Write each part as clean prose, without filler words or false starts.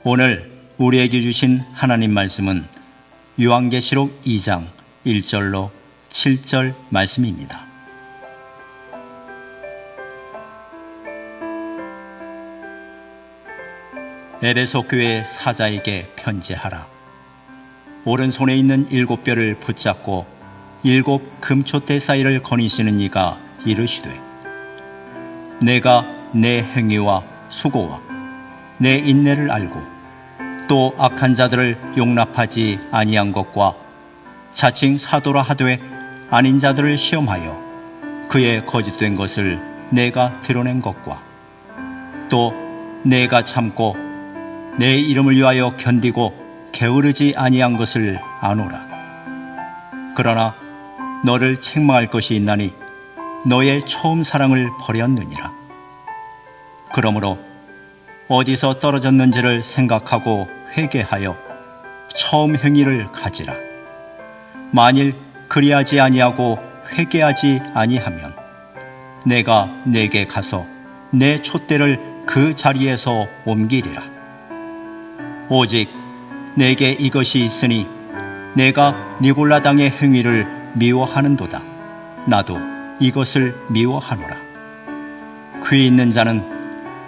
오늘 우리에게 주신 하나님 말씀은 요한계시록 2장 1절로 7절 말씀입니다. 에베소 교회 사자에게 편지하라. 오른손에 있는 7뼈를 붙잡고 7 금초대 사이를 거니시는 이가 이르시되, 내가 내 행위와 수고와 내 인내를 알고 또 악한 자들을 용납하지 아니한 것과 자칭 사도라 하되 아닌 자들을 시험하여 그의 거짓된 것을 내가 드러낸 것과 또 내가 참고 내 이름을 위하여 견디고 게으르지 아니한 것을 아노라. 그러나 너를 책망할 것이 있나니 너의 처음 사랑을 버렸느니라. 그러므로 어디서 떨어졌는지를 생각하고 회개하여 처음 행위를 가지라. 만일 그리하지 아니하고 회개하지 아니하면 내가 내게 가서 내 촛대를 그 자리에서 옮기리라. 오직 내게 이것이 있으니 내가 니골라 당의 행위를 미워하는도다. 나도 이것을 미워하노라. 귀 있는 자는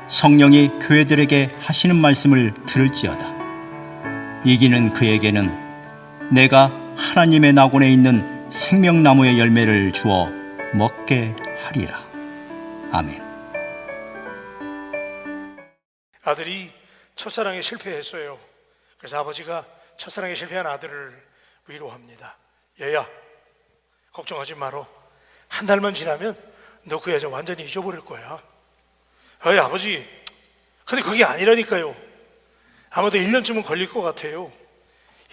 성령이 교회들에게 하시는 말씀을 들을지어다. 이기는 그에게는 내가 하나님의 낙원에 있는 생명나무의 열매를 주어 먹게 하리라. 아멘. 아들이 첫사랑에 실패했어요. 그래서 아버지가 첫사랑에 실패한 아들을 위로합니다. 얘야, 걱정하지 마라. 한 달만 지나면 너 그 여자 완전히 잊어버릴 거야. 어이 아버지, 근데 그게 아니라니까요. 아마도 1년쯤은 걸릴 것 같아요.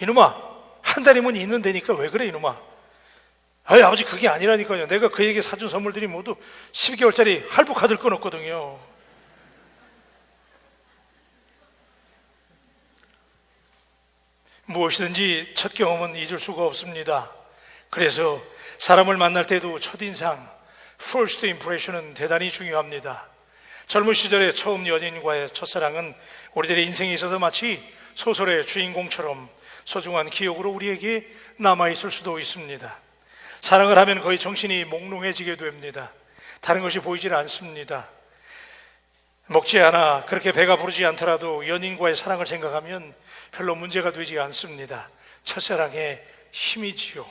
이놈아, 한 달이면 있는다니까 왜 그래 이놈아. 어이 아버지, 그게 아니라니까요. 내가 그에게 사준 선물들이 모두 12개월짜리 할부 카드를 끊었거든요. 무엇이든지 첫 경험은 잊을 수가 없습니다. 그래서 사람을 만날 때도 첫인상, first impression은 대단히 중요합니다. 젊은 시절의 처음 연인과의 첫사랑은 우리들의 인생에 있어서 마치 소설의 주인공처럼 소중한 기억으로 우리에게 남아있을 수도 있습니다. 사랑을 하면 거의 정신이 몽롱해지게 됩니다. 다른 것이 보이질 않습니다. 먹지 않아 그렇게 배가 부르지 않더라도 연인과의 사랑을 생각하면 별로 문제가 되지 않습니다. 첫사랑의 힘이지요.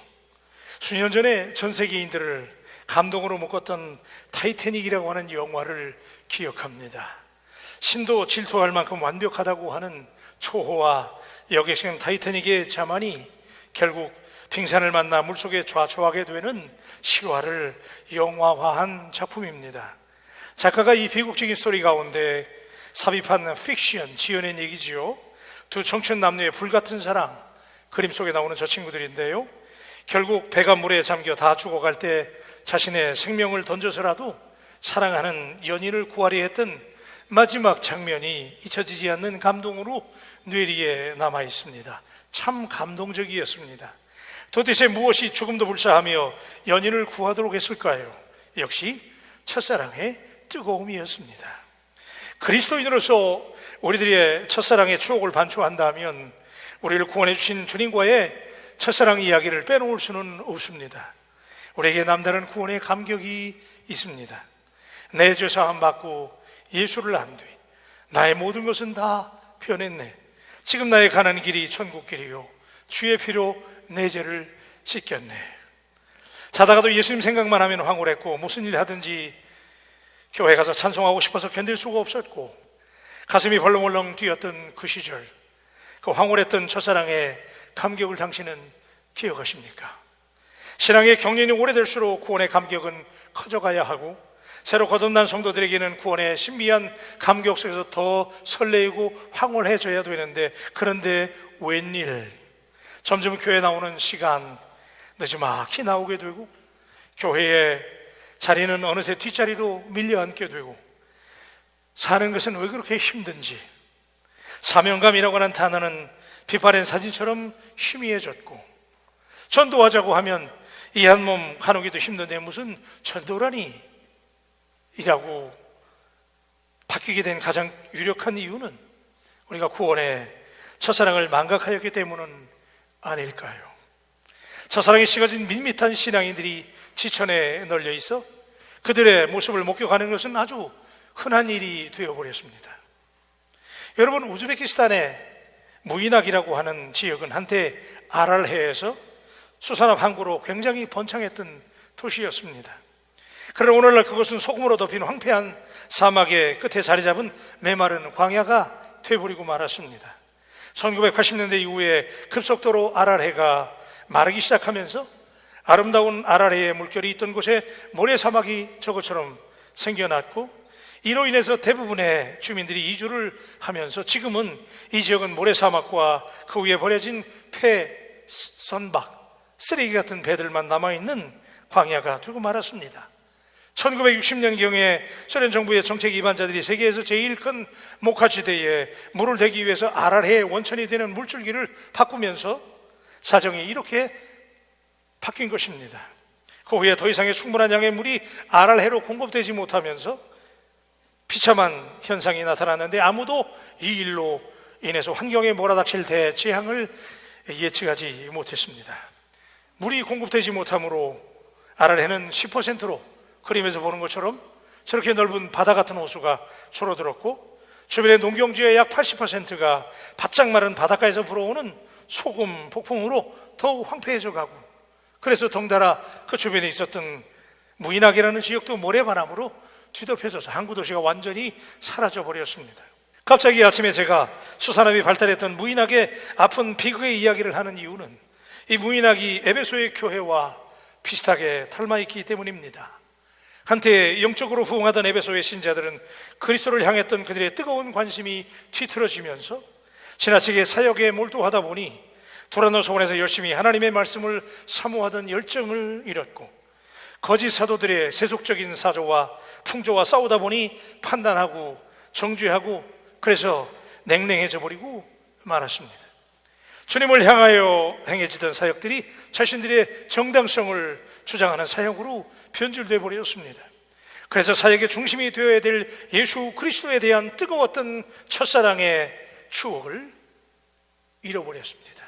수년 전에 전 세계인들을 감동으로 묶었던 타이타닉이라고 하는 영화를 기억합니다. 신도 질투할 만큼 완벽하다고 하는 초호화 여객선 타이타닉의 자만이 결국 빙산을 만나 물속에 좌초하게 되는 실화를 영화화한 작품입니다. 작가가 이 비극적인 스토리 가운데 삽입한 픽션, 지어낸 얘기지요. 두 청춘 남녀의 불같은 사랑, 그림 속에 나오는 저 친구들인데요, 결국 배가 물에 잠겨 다 죽어갈 때 자신의 생명을 던져서라도 사랑하는 연인을 구하려 했던 마지막 장면이 잊혀지지 않는 감동으로 뇌리에 남아 있습니다. 참 감동적이었습니다. 도대체 무엇이 죽음도 불사하며 연인을 구하도록 했을까요? 역시 첫사랑의 뜨거움이었습니다. 그리스도인으로서 우리들의 첫사랑의 추억을 반추한다면 우리를 구원해 주신 주님과의 첫사랑 이야기를 빼놓을 수는 없습니다. 우리에게 남다른 구원의 감격이 있습니다. 내 죄 사함 받고 예수를 안 돼. 나의 모든 것은 다 변했네. 지금 나의 가는 길이 천국 길이요, 주의 피로 내 죄를 씻겼네. 자다가도 예수님 생각만 하면 황홀했고, 무슨 일 하든지 교회 가서 찬송하고 싶어서 견딜 수가 없었고, 가슴이 벌렁벌렁 뛰었던 그 시절, 그 황홀했던 첫사랑의 감격을 당신은 기억하십니까? 신앙의 경륜이 오래될수록 구원의 감격은 커져가야 하고, 새로 거듭난 성도들에게는 구원의 신비한 감격 속에서 더 설레이고 황홀해져야 되는데, 그런데 웬일 점점 교회 나오는 시간 늦지막히 나오게 되고, 교회의 자리는 어느새 뒷자리로 밀려앉게 되고, 사는 것은 왜 그렇게 힘든지, 사명감이라고 하는 단어는 비파렌 사진처럼 희미해졌고, 전도하자고 하면 이 한 몸 가누기도 힘든데 무슨 전도라니 이라고 바뀌게 된 가장 유력한 이유는 우리가 구원의 첫사랑을 망각하였기 때문은 아닐까요? 첫사랑이 식어진 밋밋한 신앙인들이 지천에 널려 있어 그들의 모습을 목격하는 것은 아주 흔한 일이 되어버렸습니다. 여러분, 우즈베키스탄의 무이낙이라고 하는 지역은 한때 아랄해에서 수산업 항구로 굉장히 번창했던 도시였습니다. 그러나 오늘날 그것은 소금으로 덮인 황폐한 사막의 끝에 자리 잡은 메마른 광야가 되어버리고 말았습니다. 1980년대 이후에 급속도로 아랄해가 마르기 시작하면서 아름다운 아랄해의 물결이 있던 곳에 모래사막이 저것처럼 생겨났고, 이로 인해서 대부분의 주민들이 이주를 하면서 지금은 이 지역은 모래사막과 그 위에 버려진 선박, 쓰레기 같은 배들만 남아있는 광야가 되고 말았습니다. 1960년경에 소련 정부의 정책 위반자들이 세계에서 제일 큰 목화지대에 물을 대기 위해서 아랄해의 원천이 되는 물줄기를 바꾸면서 사정이 이렇게 바뀐 것입니다. 그 후에 더 이상의 충분한 양의 물이 아랄해로 공급되지 못하면서 비참한 현상이 나타났는데, 아무도 이 일로 인해서 환경에 몰아닥칠 대재앙을 예측하지 못했습니다. 물이 공급되지 못함으로 아랄해는 10%로 그림에서 보는 것처럼 저렇게 넓은 바다 같은 호수가 줄어들었고, 주변의 농경지의 약 80%가 바짝 마른 바닷가에서 불어오는 소금 폭풍으로 더욱 황폐해져 가고, 그래서 덩달아 그 주변에 있었던 무이낙이라는 지역도 모래바람으로 뒤덮여져서 항구 도시가 완전히 사라져 버렸습니다. 갑자기 아침에 제가 수산업이 발달했던 무이낙의 아픈 비극의 이야기를 하는 이유는 이 무이낙이 에베소의 교회와 비슷하게 닮아 있기 때문입니다. 한때 영적으로 부흥하던 에베소의 신자들은 그리스도를 향했던 그들의 뜨거운 관심이 뒤틀어지면서 지나치게 사역에 몰두하다 보니 두란노 소원에서 열심히 하나님의 말씀을 사모하던 열정을 잃었고, 거짓 사도들의 세속적인 사조와 풍조와 싸우다 보니 판단하고 정죄하고, 그래서 냉랭해져 버리고 말았습니다. 주님을 향하여 행해지던 사역들이 자신들의 정당성을 주장하는 사역으로 변질되어 버렸습니다. 그래서 사역의 중심이 되어야 될 예수 그리스도에 대한 뜨거웠던 첫사랑의 추억을 잃어버렸습니다.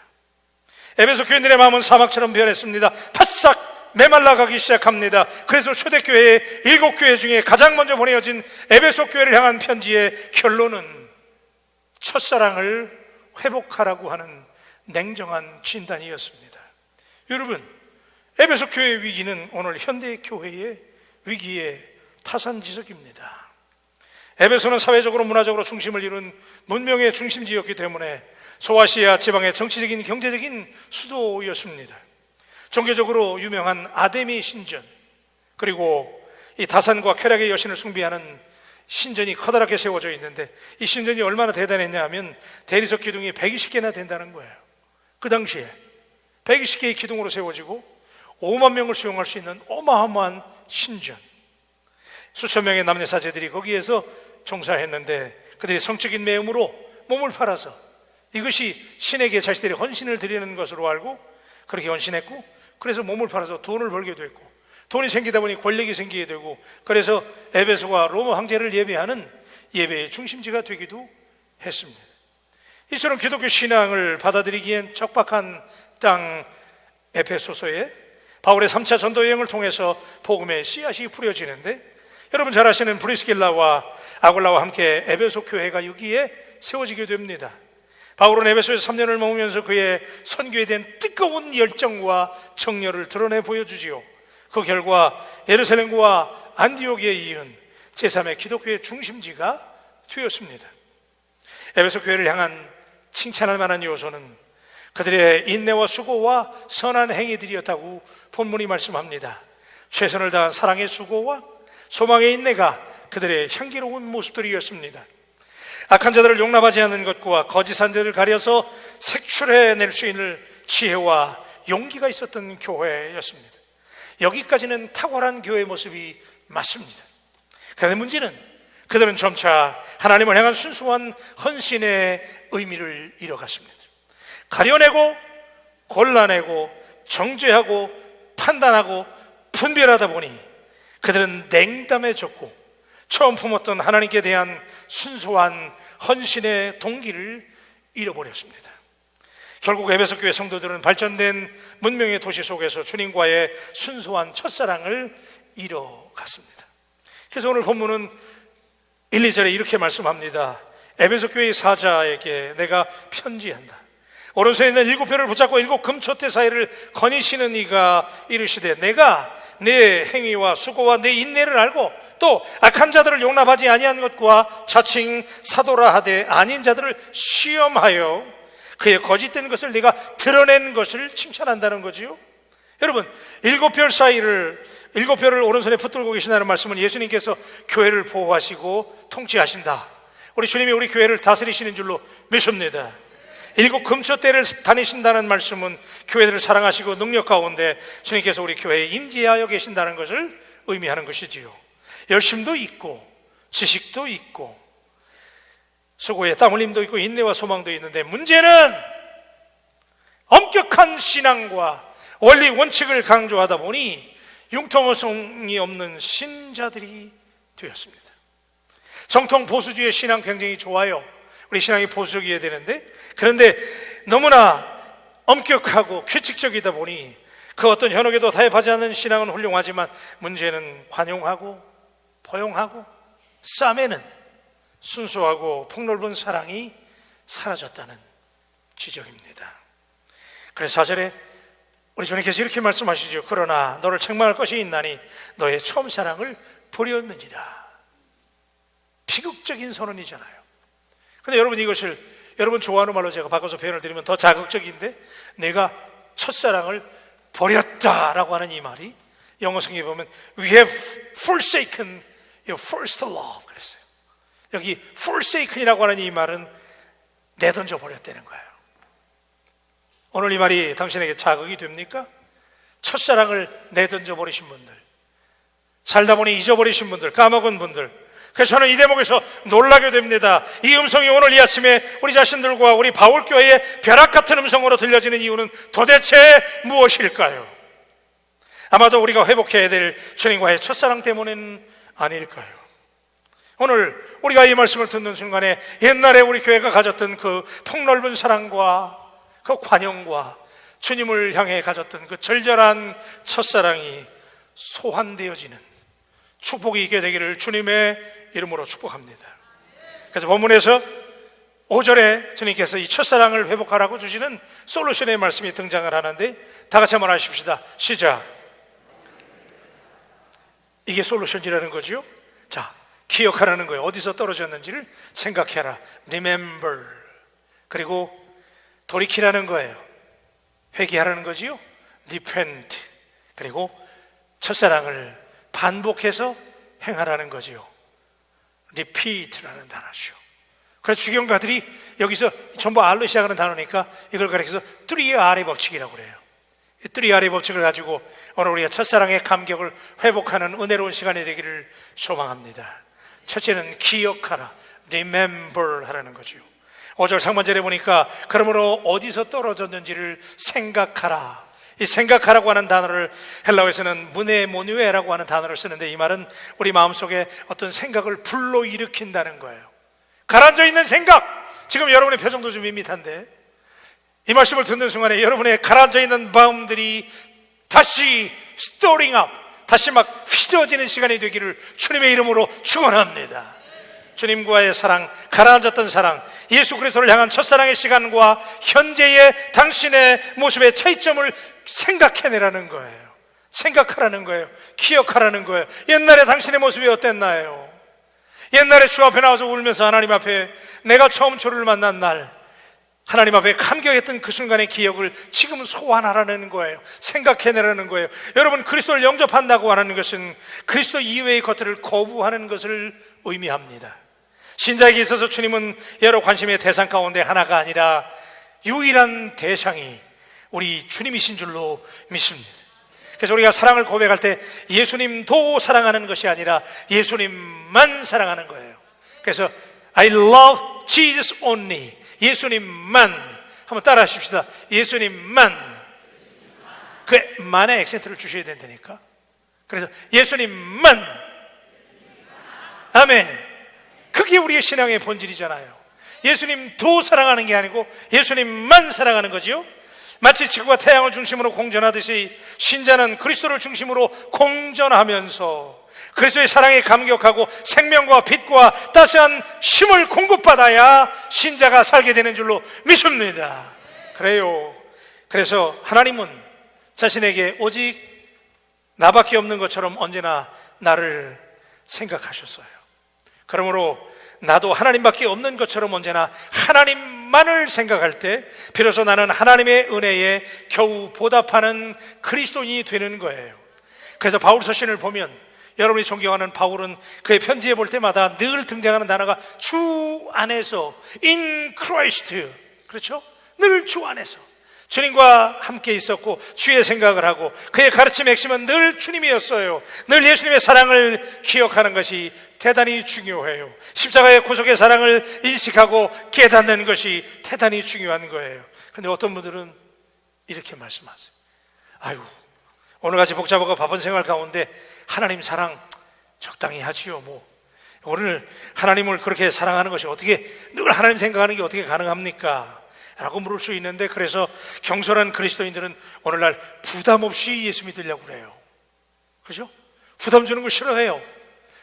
에베소 교인들의 마음은 사막처럼 변했습니다. 바싹 메말라가기 시작합니다. 그래서 초대교회의 7교회 중에 가장 먼저 보내어진 에베소 교회를 향한 편지의 결론은 첫사랑을 회복하라고 하는 냉정한 진단이었습니다. 여러분, 에베소 교회의 위기는 오늘 현대 교회의 위기의 타산지석입니다. 에베소는 사회적으로 문화적으로 중심을 이룬 문명의 중심지였기 때문에 소아시아 지방의 정치적인 경제적인 수도였습니다. 종교적으로 유명한 아데미 신전, 그리고 이 다산과 쾌락의 여신을 숭배하는 신전이 커다랗게 세워져 있는데, 이 신전이 얼마나 대단했냐 하면 대리석 기둥이 120개나 된다는 거예요. 그 당시에 120개의 기둥으로 세워지고 5만 명을 수용할 수 있는 어마어마한 신전, 수천 명의 남녀 사제들이 거기에서 종사했는데, 그들이 성적인 매음으로 몸을 팔아서 이것이 신에게 자신들의 헌신을 드리는 것으로 알고 그렇게 헌신했고, 그래서 몸을 팔아서 돈을 벌게 됐고, 돈이 생기다 보니 권력이 생기게 되고, 그래서 에베소가 로마 황제를 예배하는 예배의 중심지가 되기도 했습니다. 이처럼 기독교 신앙을 받아들이기엔 척박한 땅 에페소서에 바울의 3차 전도 여행을 통해서 복음의 씨앗이 뿌려지는데, 여러분 잘 아시는 브리스길라와 아굴라와 함께 에베소 교회가 여기에 세워지게 됩니다. 바울은 에베소에서 3년을 머무면서 그의 선교에 대한 뜨거운 열정과 정열을 드러내 보여주지요. 그 결과 예루살렘과 안디옥에 이은 제3의 기독교의 중심지가 되었습니다. 에베소 교회를 향한 칭찬할 만한 요소는 그들의 인내와 수고와 선한 행위들이었다고 본문이 말씀합니다. 최선을 다한 사랑의 수고와 소망의 인내가 그들의 향기로운 모습들이었습니다. 악한 자들을 용납하지 않는 것과 거짓한 자들을 가려서 색출해낼 수 있는 지혜와 용기가 있었던 교회였습니다. 여기까지는 탁월한 교회의 모습이 맞습니다. 그런데 문제는 그들은 점차 하나님을 향한 순수한 헌신의 의미를 잃어갔습니다. 가려내고 골라내고 정죄하고 판단하고 분별하다 보니 그들은 냉담해졌고 처음 품었던 하나님께 대한 순수한 헌신의 동기를 잃어버렸습니다. 결국 에베소 교회 성도들은 발전된 문명의 도시 속에서 주님과의 순수한 첫사랑을 잃어갔습니다. 그래서 오늘 본문은 1, 2절에 이렇게 말씀합니다. 에베소 교회의 사자에게 내가 편지한다. 오른손에 있는 7뼈를 붙잡고 7 금초대 사이를 거니시는 이가 이르시되 내가 내 행위와 수고와 내 인내를 알고 또 악한 자들을 용납하지 아니한 것과 자칭 사도라 하되 아닌 자들을 시험하여 그의 거짓된 것을 네가 드러낸 것을 칭찬한다는 거지요. 여러분, 7뼈를 오른손에 붙들고 계신다는 말씀은 예수님께서 교회를 보호하시고 통치하신다, 우리 주님이 우리 교회를 다스리시는 줄로 믿습니다. 7 금초대를 다니신다는 말씀은 교회들을 사랑하시고 능력 가운데 주님께서 우리 교회에 임재하여 계신다는 것을 의미하는 것이지요. 열심도 있고 지식도 있고 수고에 땀 흘림도 있고 인내와 소망도 있는데 문제는 엄격한 신앙과 원리 원칙을 강조하다 보니 융통성이 없는 신자들이 되었습니다. 정통 보수주의 신앙 굉장히 좋아요. 우리 신앙이 보수적이어야 되는데, 그런데 너무나 엄격하고 규칙적이다 보니 그 어떤 현혹에도 타협하지 않는 신앙은 훌륭하지만 문제는 관용하고 포용하고 싸매는 순수하고 폭넓은 사랑이 사라졌다는 지적입니다. 그래서 4절에 우리 주님께서 이렇게 말씀하시죠. 그러나 너를 책망할 것이 있나니 너의 처음 사랑을 버렸느니라. 비극적인 선언이잖아요. 근데 여러분, 이것을 여러분 좋아하는 말로 제가 바꿔서 표현을 드리면 더 자극적인데, 내가 첫사랑을 버렸다라고 하는 이 말이 영어 성경에 보면 We have forsaken your first love 그랬어요. 여기 forsaken이라고 하는 이 말은 내던져 버렸다는 거예요. 오늘 이 말이 당신에게 자극이 됩니까? 첫사랑을 내던져 버리신 분들, 살다 보니 잊어버리신 분들, 까먹은 분들, 그래서 저는 이 대목에서 놀라게 됩니다. 이 음성이 오늘 이 아침에 우리 자신들과 우리 바울교회의 벼락 같은 음성으로 들려지는 이유는 도대체 무엇일까요? 아마도 우리가 회복해야 될 주님과의 첫사랑 때문은 아닐까요? 오늘 우리가 이 말씀을 듣는 순간에 옛날에 우리 교회가 가졌던 그 폭넓은 사랑과 그 관용과 주님을 향해 가졌던 그 절절한 첫사랑이 소환되어지는 축복이 있게 되기를 주님의 이름으로 축복합니다. 그래서 본문에서 5절에 주님께서 이 첫사랑을 회복하라고 주시는 솔루션의 말씀이 등장을 하는데, 다 같이 한번 하십시다. 시작. 이게 솔루션이라는 거죠. 자, 기억하라는 거예요. 어디서 떨어졌는지를 생각해라. Remember. 그리고 돌이키라는 거예요. 회개하라는 거지요. Repent. 그리고 첫사랑을 반복해서 행하라는 거지요. Repeat라는 단어죠. 그래서 주경가들이 여기서 전부 R로 시작하는 단어니까 이걸 가리켜서 3R의 법칙이라고 그래요. 이 3R의 법칙을 가지고 오늘 우리가 첫사랑의 감격을 회복하는 은혜로운 시간이 되기를 소망합니다. 첫째는 기억하라, remember 하라는 거죠. 5절 상반절에 보니까 그러므로 어디서 떨어졌는지를 생각하라. 이 생각하라고 하는 단어를 헬라어에서는 무네모뉴에라고 하는 단어를 쓰는데, 이 말은 우리 마음속에 어떤 생각을 불러일으킨다는 거예요. 가라앉아 있는 생각, 지금 여러분의 표정도 좀 밋밋한데 이 말씀을 듣는 순간에 여러분의 가라앉아 있는 마음들이 다시 스토링 업, 다시 막 휘저어지는 시간이 되기를 주님의 이름으로 축원합니다. 주님과의 사랑, 가라앉았던 사랑, 예수 그리스도를 향한 첫사랑의 시간과 현재의 당신의 모습의 차이점을 생각해내라는 거예요. 생각하라는 거예요. 기억하라는 거예요. 옛날에 당신의 모습이 어땠나요? 옛날에 주 앞에 나와서 울면서 하나님 앞에 내가 처음 주를 만난 날 하나님 앞에 감격했던 그 순간의 기억을 지금 소환하라는 거예요. 생각해내라는 거예요. 여러분, 그리스도를 영접한다고 하는 것은 그리스도 이외의 것들을 거부하는 것을 의미합니다. 신자에게 있어서 주님은 여러 관심의 대상 가운데 하나가 아니라 유일한 대상이 우리 주님이신 줄로 믿습니다. 그래서 우리가 사랑을 고백할 때 예수님도 사랑하는 것이 아니라 예수님만 사랑하는 거예요. 그래서 I love Jesus only. 예수님만. 한번 따라 하십시다. 예수님만. 그 만의 액센트를 주셔야 된다니까. 그래서 예수님만. 아멘. 그게 우리의 신앙의 본질이잖아요. 예수님도 사랑하는 게 아니고 예수님만 사랑하는 거지요. 마치 지구가 태양을 중심으로 공전하듯이 신자는 그리스도를 중심으로 공전하면서 그리스도의 사랑에 감격하고 생명과 빛과 따스한 힘을 공급받아야 신자가 살게 되는 줄로 믿습니다. 그래요. 그래서 하나님은 자신에게 오직 나밖에 없는 것처럼 언제나 나를 생각하셨어요. 그러므로 나도 하나님밖에 없는 것처럼 언제나 하나님만을 생각할 때 비로소 나는 하나님의 은혜에 겨우 보답하는 그리스도인이 되는 거예요. 그래서 바울 서신을 보면 여러분이 존경하는 바울은 그의 편지에 볼 때마다 늘 등장하는 단어가 주 안에서, in Christ. 그렇죠? 늘 주 안에서 주님과 함께 있었고 주의 생각을 하고 그의 가르침의 핵심은 늘 주님이었어요. 늘 예수님의 사랑을 기억하는 것이 대단히 중요해요. 십자가의 구속의 사랑을 인식하고 깨닫는 것이 대단히 중요한 거예요. 그런데 어떤 분들은 이렇게 말씀하세요. 아유, 오늘같이 복잡하고 바쁜 생활 가운데 하나님 사랑 적당히 하지요. 오늘 하나님을 그렇게 사랑하는 것이 어떻게, 늘 하나님 생각하는 게 어떻게 가능합니까? 라고 물을 수 있는데, 그래서 경솔한 그리스도인들은 오늘날 부담 없이 예수 믿으려고 그래요. 그죠? 부담 주는 거 싫어해요.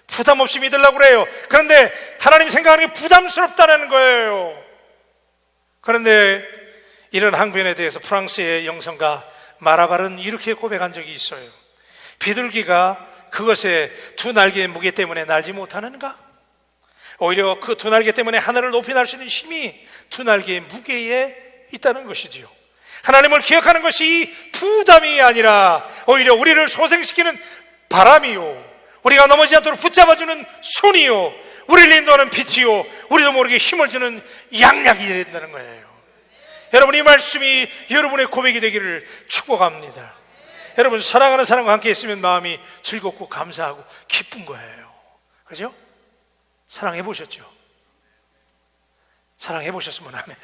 부담 없이 믿으려고 그래요. 그런데 하나님 생각하는 게 부담스럽다는 거예요. 그런데 이런 항변에 대해서 프랑스의 영성가 마라발은 이렇게 고백한 적이 있어요. 비둘기가 그것의 두 날개의 무게 때문에 날지 못하는가? 오히려 그 두 날개 때문에 하늘을 높이 날 수 있는 힘이 두 날개의 무게에 있다는 것이지요. 하나님을 기억하는 것이 부담이 아니라 오히려 우리를 소생시키는 바람이요, 우리가 넘어지지 않도록 붙잡아주는 손이요, 우리를 인도하는 빛이요, 우리도 모르게 힘을 주는 양약이 된다는 거예요. 여러분, 이 말씀이 여러분의 고백이 되기를 축복합니다. 여러분, 사랑하는 사람과 함께 있으면 마음이 즐겁고 감사하고 기쁜 거예요. 그죠? 사랑해 보셨죠? 사랑해 보셨으면 하면,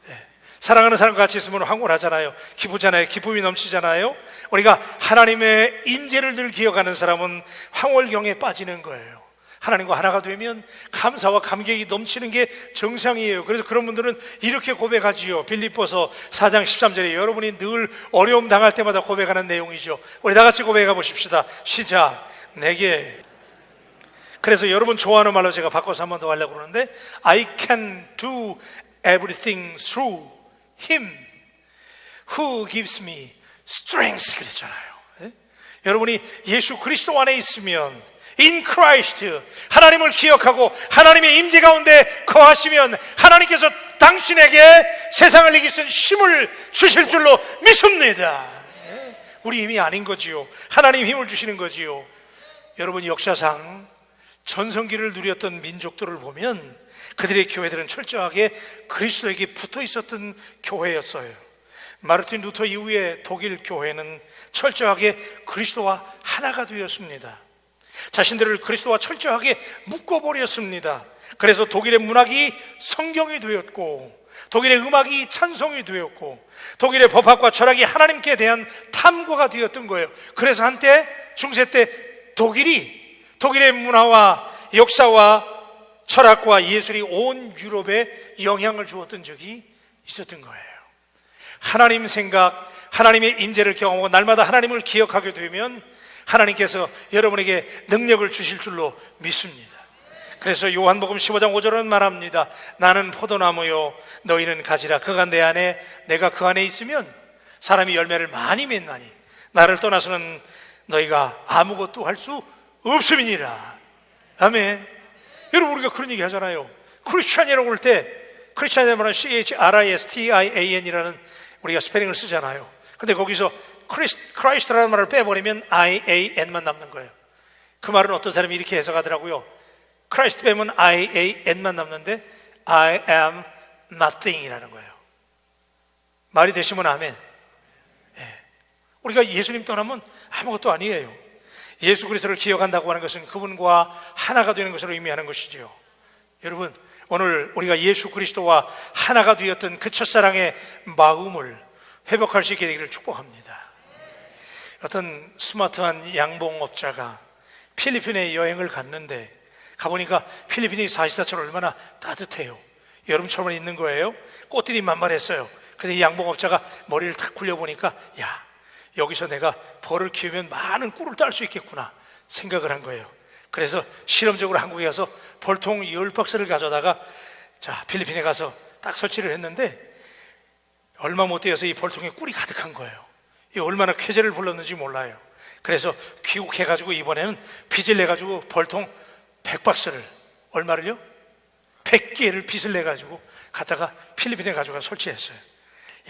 네. 사랑하는 사람과 같이 있으면 황홀하잖아요. 기쁘잖아요. 기쁨이 넘치잖아요. 우리가 하나님의 임재를 늘 기억하는 사람은 황홀경에 빠지는 거예요. 하나님과 하나가 되면 감사와 감격이 넘치는 게 정상이에요. 그래서 그런 분들은 이렇게 고백하지요. 빌립보서 4장 13절에 여러분이 늘 어려움 당할 때마다 고백하는 내용이죠. 우리 다 같이 고백해 보십시다. 시작. 내게. 그래서 여러분 좋아하는 말로 제가 바꿔서 한 번 더 하려고 그러는데, I can do everything through Him who gives me strength. 그랬잖아요. 네? 여러분이 예수 그리스도 안에 있으면, in Christ, 하나님을 기억하고 하나님의 임재 가운데 거하시면 하나님께서 당신에게 세상을 이길 수 있는 힘을 주실 줄로 믿습니다. 네? 우리 힘이 아닌 거지요. 하나님 힘을 주시는 거지요. 여러분, 역사상 전성기를 누렸던 민족들을 보면 그들의 교회들은 철저하게 그리스도에게 붙어 있었던 교회였어요. 마르틴 루터 이후에 독일 교회는 철저하게 그리스도와 하나가 되었습니다. 자신들을 그리스도와 철저하게 묶어버렸습니다. 그래서 독일의 문학이 성경이 되었고, 독일의 음악이 찬송이 되었고, 독일의 법학과 철학이 하나님께 대한 탐구가 되었던 거예요. 그래서 한때 중세 때 독일의 문화와 역사와 철학과 예술이 온 유럽에 영향을 주었던 적이 있었던 거예요. 하나님 생각, 하나님의 임재를 경험하고 날마다 하나님을 기억하게 되면 하나님께서 여러분에게 능력을 주실 줄로 믿습니다. 그래서 요한복음 15장 5절은 말합니다. 나는 포도나무요 너희는 가지라. 그가 내 안에 내가 그 안에 있으면 사람이 열매를 많이 맺나니 나를 떠나서는 너희가 아무것도 할 수 없음이니라. 아멘. 여러분, 우리가 그런 얘기 하잖아요. 크리스찬이라고 할 때 크리스찬이라는 말은 CHRISTIAN이라는 우리가 스페링을 쓰잖아요. 근데 거기서 크라이스트라는 말을 빼버리면 IAN만 남는 거예요. 그 말은 어떤 사람이 이렇게 해석하더라고요. 크라이스트 빼면 IAN만 남는데 I am nothing이라는 거예요. 말이 되시면 아멘. 네. 우리가 예수님 떠나면 아무것도 아니에요. 예수 그리스도를 기억한다고 하는 것은 그분과 하나가 되는 것으로 의미하는 것이죠. 여러분, 오늘 우리가 예수 그리스도와 하나가 되었던 그 첫사랑의 마음을 회복할 수 있게 되기를 축복합니다. 어떤 스마트한 양봉업자가 필리핀에 여행을 갔는데 가보니까 필리핀이 사시사철 얼마나 따뜻해요. 여름처럼 있는 거예요. 꽃들이 만발했어요. 그래서 이 양봉업자가 머리를 탁 굴려보니까, 야, 여기서 내가 벌을 키우면 많은 꿀을 딸 수 있겠구나 생각을 한 거예요. 그래서 실험적으로 한국에 가서 벌통 10박스를 가져다가 필리핀에 가서 딱 설치를 했는데, 얼마 못 되어서 이 벌통에 꿀이 가득한 거예요. 이 얼마나 쾌재를 불렀는지 몰라요. 그래서 귀국해가지고 이번에는 빚을 내가지고 벌통 100박스를, 얼마를요? 100개를 빚을 내가지고 갖다가 필리핀에 가져가 설치했어요.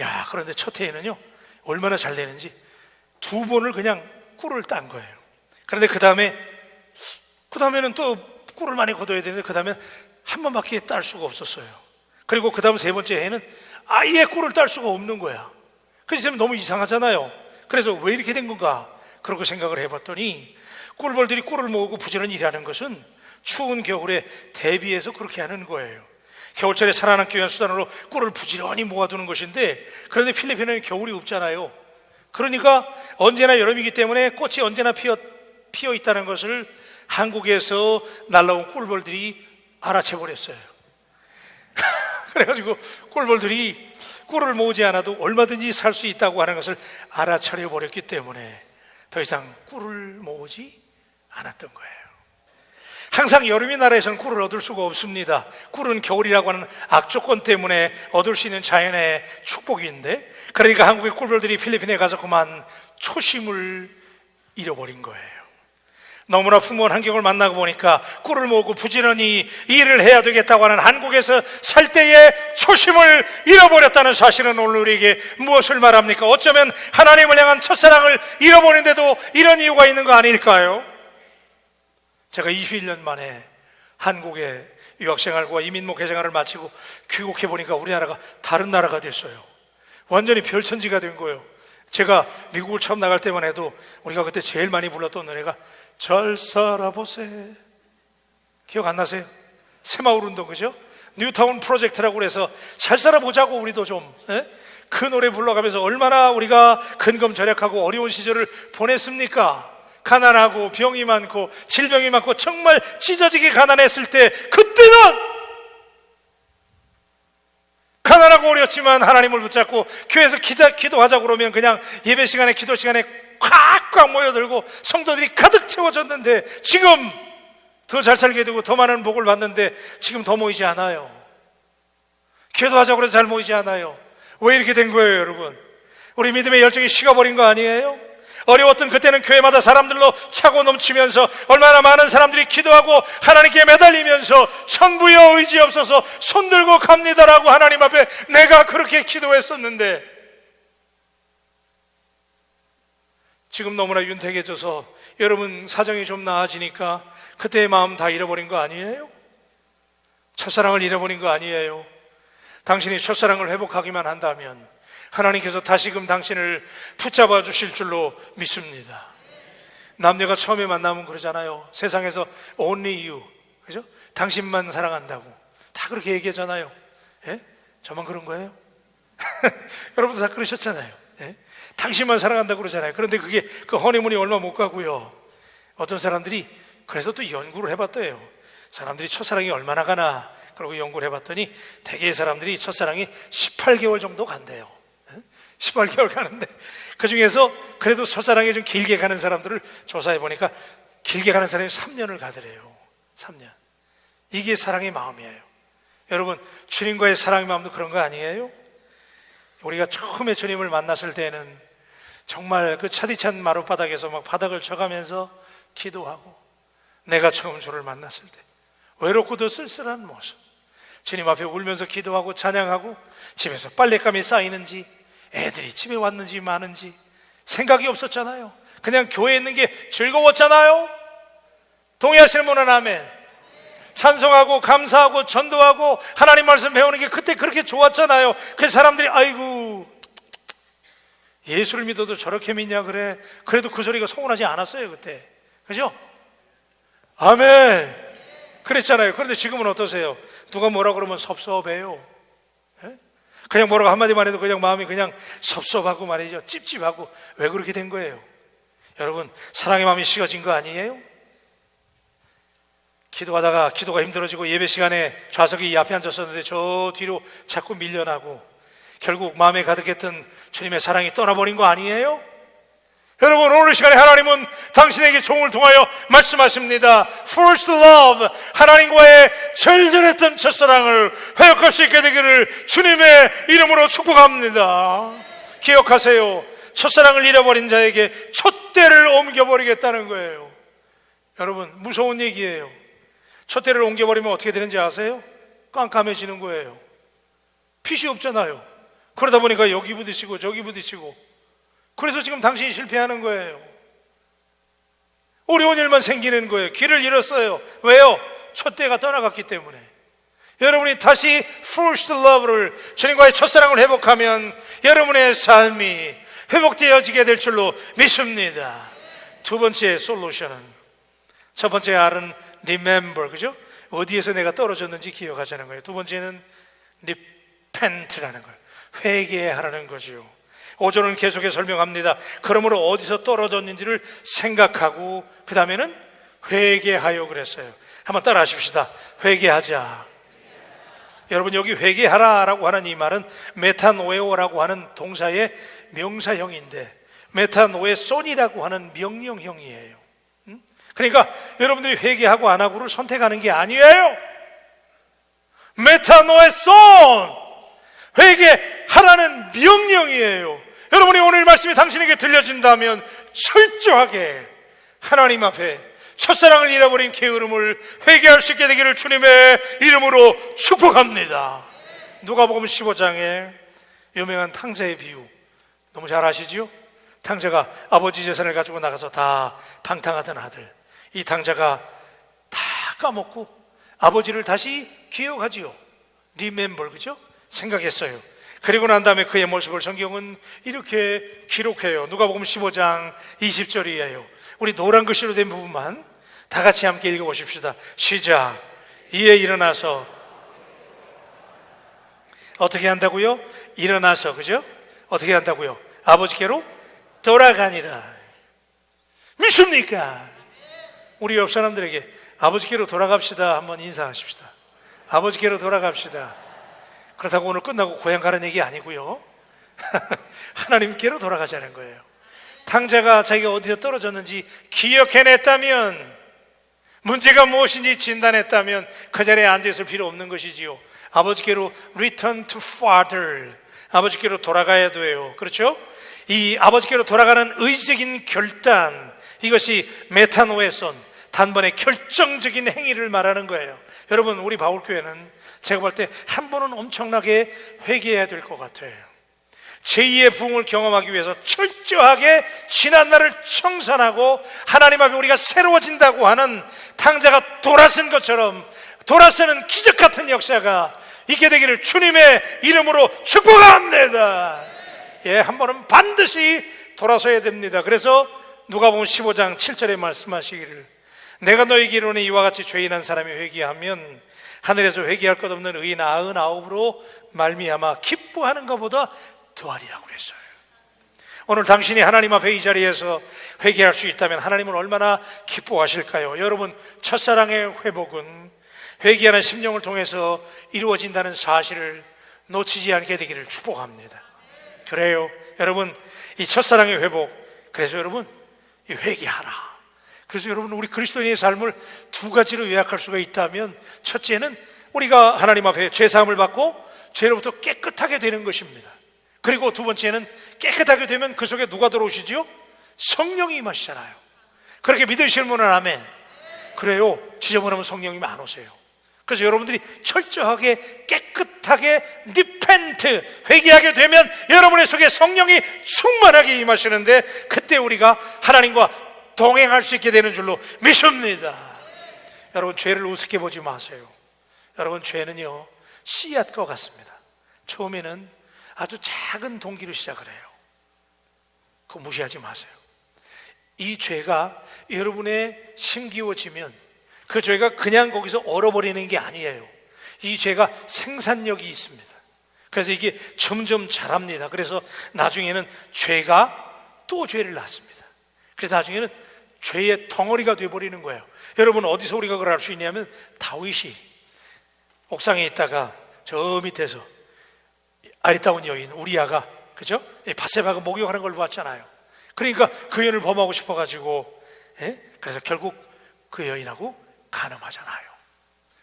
야, 그런데 첫 해에는요, 얼마나 잘 되는지 2번을 그냥 꿀을 딴 거예요. 그런데 그 다음에는 또 꿀을 많이 거둬야 되는데, 그 다음에 한 번밖에 딸 수가 없었어요. 그리고 그 다음 3번째 해에는 아예 꿀을 딸 수가 없는 거야. 그래서 너무 이상하잖아요. 그래서 왜 이렇게 된 건가? 그러고 생각을 해봤더니, 꿀벌들이 꿀을 모으고 부지런히 일하는 것은 추운 겨울에 대비해서 그렇게 하는 거예요. 겨울철에 살아남기 위한 수단으로 꿀을 부지런히 모아두는 것인데, 그런데 필리핀에는 겨울이 없잖아요. 그러니까 언제나 여름이기 때문에 꽃이 언제나 피어 있다는 것을 한국에서 날라온 꿀벌들이 알아채버렸어요. 그래가지고 꿀벌들이 꿀을 모으지 않아도 얼마든지 살 수 있다고 하는 것을 알아차려 버렸기 때문에 더 이상 꿀을 모으지 않았던 거예요. 항상 여름이 나라에서는 꿀을 얻을 수가 없습니다. 꿀은 겨울이라고 하는 악조건 때문에 얻을 수 있는 자연의 축복인데, 그러니까 한국의 꿀벌들이 필리핀에 가서 그만 초심을 잃어버린 거예요. 너무나 풍부한 환경을 만나고 보니까 꿀을 모으고 부지런히 일을 해야 되겠다고 하는 한국에서 살 때의 초심을 잃어버렸다는 사실은 오늘 우리에게 무엇을 말합니까? 어쩌면 하나님을 향한 첫사랑을 잃어버린데도 이런 이유가 있는 거 아닐까요? 제가 21년 만에 한국의 유학생활과 이민목회 생활을 마치고 귀국해 보니까 우리나라가 다른 나라가 됐어요. 완전히 별천지가 된 거예요. 제가 미국을 처음 나갈 때만 해도 우리가 그때 제일 많이 불렀던 노래가 잘 살아보세. 기억 안 나세요? 새마을 운동, 그죠? 뉴타운 프로젝트라고 그래서 잘 살아보자고 우리도 좀, 그 노래 불러가면서 얼마나 우리가 근검절약하고 어려운 시절을 보냈습니까? 가난하고 병이 많고 질병이 많고 정말 찢어지게 가난했을 때, 그때는 가난하고 어렵지만 하나님을 붙잡고 교회에서 기도하자고 그러면 그냥 예배 시간에, 기도 시간에 꽉꽉 모여들고 성도들이 가득 채워졌는데, 지금 더 잘 살게 되고 더 많은 복을 받는데 지금 더 모이지 않아요. 기도하자고 해서 잘 모이지 않아요. 왜 이렇게 된 거예요, 여러분? 우리 믿음의 열정이 식어버린 거 아니에요? 어려웠던 그때는 교회마다 사람들로 차고 넘치면서 얼마나 많은 사람들이 기도하고 하나님께 매달리면서 천부여 의지없어서 손들고 갑니다라고 하나님 앞에 내가 그렇게 기도했었는데, 지금 너무나 윤택해져서 여러분 사정이 좀 나아지니까 그때의 마음 다 잃어버린 거 아니에요? 첫사랑을 잃어버린 거 아니에요? 당신이 첫사랑을 회복하기만 한다면 하나님께서 다시금 당신을 붙잡아 주실 줄로 믿습니다. 남녀가 처음에 만나면 그러잖아요. 세상에서 only you, 그죠? 당신만 사랑한다고 다 그렇게 얘기하잖아요. 예? 저만 그런 거예요? 여러분도 다 그러셨잖아요. 예? 당신만 사랑한다고 그러잖아요. 그런데 그 허니문이 얼마 못 가고요. 어떤 사람들이 그래서 또 연구를 해봤대요. 사람들이 첫사랑이 얼마나 가나, 그러고 연구를 해봤더니 대개의 사람들이 첫사랑이 18개월 정도 간대요. 18개월 가는데 그 중에서 그래도 첫사랑이 좀 길게 가는 사람들을 조사해 보니까 길게 가는 사람이 3년을 가더래요. 3년. 이게 사랑의 마음이에요. 여러분, 주님과의 사랑의 마음도 그런 거 아니에요? 우리가 처음에 주님을 만났을 때는 정말 그 차디찬 마룻바닥에서 막 바닥을 쳐가면서 기도하고, 내가 처음 주를 만났을 때 외롭고도 쓸쓸한 모습, 주님 앞에 울면서 기도하고 찬양하고, 집에서 빨랫감이 쌓이는지 애들이 집에 왔는지 마는지 생각이 없었잖아요. 그냥 교회에 있는 게 즐거웠잖아요. 동의하시는 분은 아멘. 찬송하고 감사하고 전도하고 하나님 말씀 배우는 게 그때 그렇게 좋았잖아요. 그 사람들이 아이고 예수를 믿어도 저렇게 믿냐 그래. 그래도 그 소리가 서운하지 않았어요 그때. 그죠? 아멘. 그랬잖아요. 그런데 지금은 어떠세요? 누가 뭐라 그러면 섭섭해요. 그냥 뭐라고 한마디만 해도 그냥 마음이 그냥 섭섭하고 말이죠. 찝찝하고. 왜 그렇게 된 거예요? 여러분, 사랑의 마음이 식어진 거 아니에요? 기도하다가 기도가 힘들어지고 예배 시간에 좌석이 이 앞에 앉았었는데 저 뒤로 자꾸 밀려나고 결국 마음에 가득했던 주님의 사랑이 떠나버린 거 아니에요? 여러분, 오늘 시간에 하나님은 당신에게 종을 통하여 말씀하십니다. First love, 하나님과의 절절했던 첫사랑을 회복할 수 있게 되기를 주님의 이름으로 축복합니다. 기억하세요. 첫사랑을 잃어버린 자에게 촛대를 옮겨버리겠다는 거예요. 여러분, 무서운 얘기예요. 촛대를 옮겨버리면 어떻게 되는지 아세요? 깜깜해지는 거예요. 빛이 없잖아요. 그러다 보니까 여기 부딪히고 저기 부딪히고, 그래서 지금 당신이 실패하는 거예요. 어려운 일만 생기는 거예요. 길을 잃었어요. 왜요? 촛대가 떠나갔기 때문에. 여러분이 다시 first love를, 주님과의 첫사랑을 회복하면 여러분의 삶이 회복되어지게 될 줄로 믿습니다. 두 번째 솔루션은, 첫 번째 R은 remember, 그죠? 어디에서 내가 떨어졌는지 기억하자는 거예요. 두 번째는 repent라는 거예요. 회개하라는 거죠. 5절은 계속해서 설명합니다. 그러므로 어디서 떨어졌는지를 생각하고 그 다음에는 회개하여 그랬어요. 한번 따라 하십시다. 회개하자. 여러분, 여기 회개하라라고 하는 이 말은 메타노에오라고 하는 동사의 명사형인데 메타노에손이라고 하는 명령형이에요. 그러니까 여러분들이 회개하고 안 하고를 선택하는 게 아니에요. 메타노에손, 회개하라는 명령이에요. 여러분이 오늘 말씀이 당신에게 들려진다면 철저하게 하나님 앞에 첫사랑을 잃어버린 게으름을 회개할 수 있게 되기를 주님의 이름으로 축복합니다. 누가복음 15장에 유명한 탕자의 비유 너무 잘 아시지요? 탕자가 아버지 재산을 가지고 나가서 다 방탕하던 아들, 이 탕자가 다 까먹고 아버지를 다시 기억하지요. Remember, 그죠? 생각했어요. 그리고 난 다음에 그의 모습을 성경은 이렇게 기록해요. 누가복음 15장 20절이에요. 우리 노란 글씨로 된 부분만 다 같이 함께 읽어보십시다. 시작. 이에 일어나서 어떻게 한다고요? 일어나서, 그죠? 어떻게 한다고요? 아버지께로 돌아가니라. 믿습니까? 우리 옆 사람들에게 아버지께로 돌아갑시다 한번 인사하십시다. 아버지께로 돌아갑시다. 그렇다고 오늘 끝나고 고향 가는 얘기 아니고요. 하나님께로 돌아가자는 거예요. 탕자가 자기가 어디서 떨어졌는지 기억해냈다면, 문제가 무엇인지 진단했다면 그 자리에 앉아있을 필요 없는 것이지요. 아버지께로 return to father, 아버지께로 돌아가야 돼요. 그렇죠? 이 아버지께로 돌아가는 의지적인 결단, 이것이 메타노에손, 단번에 결정적인 행위를 말하는 거예요. 여러분, 우리 바울교회는 제가 볼 때 한 번은 엄청나게 회개해야 될 것 같아요. 제2의 부흥을 경험하기 위해서 철저하게 지난날을 청산하고 하나님 앞에 우리가 새로워진다고 하는 탕자가 돌아선 것처럼 돌아서는 기적 같은 역사가 있게 되기를 주님의 이름으로 축복합니다. 예, 한 번은 반드시 돌아서야 됩니다. 그래서 누가복음 15장 7절에 말씀하시기를, 내가 너에게 이르노니 이와 같이 죄인한 사람이 회개하면 하늘에서 회개할 것 없는 의인 99으로 말미암아 기뻐하는 것보다 더하리라고 그랬어요. 오늘 당신이 하나님 앞에 이 자리에서 회개할 수 있다면 하나님은 얼마나 기뻐하실까요? 여러분, 첫사랑의 회복은 회개하는 심령을 통해서 이루어진다는 사실을 놓치지 않게 되기를 축복합니다. 그래요, 여러분, 이 첫사랑의 회복, 그래서 여러분, 이 회개하라. 그래서 여러분, 우리 그리스도인의 삶을 두 가지로 요약할 수가 있다면, 첫째는 우리가 하나님 앞에 죄사함을 받고 죄로부터 깨끗하게 되는 것입니다. 그리고 두 번째는 깨끗하게 되면 그 속에 누가 들어오시지요? 성령이 임하시잖아요. 그렇게 믿으시는 분은 아멘. 그래요, 지저분하면 성령님이 안 오세요. 그래서 여러분들이 철저하게 깨끗하게 리펜트, 회개하게 되면 여러분의 속에 성령이 충만하게 임하시는데, 그때 우리가 하나님과 동행할 수 있게 되는 줄로 믿습니다. 여러분, 죄를 우습게 보지 마세요. 여러분, 죄는요 씨앗과 같습니다. 처음에는 아주 작은 동기로 시작을 해요. 그거 무시하지 마세요. 이 죄가 여러분의 심기워지면 그 죄가 그냥 거기서 얼어버리는 게 아니에요. 이 죄가 생산력이 있습니다. 그래서 이게 점점 자랍니다. 그래서 나중에는 죄가 또 죄를 낳습니다. 그래서 나중에는 죄의 덩어리가 돼버리는 거예요. 여러분, 어디서 우리가 그걸 알 수 있냐면 다윗이 옥상에 있다가 저 밑에서 아리따운 여인 우리아가, 그죠? 밧세바가 목욕하는 걸 봤잖아요. 그러니까 그 여인을 범하고 싶어가지고, 그래서 결국 그 여인하고 간음하잖아요.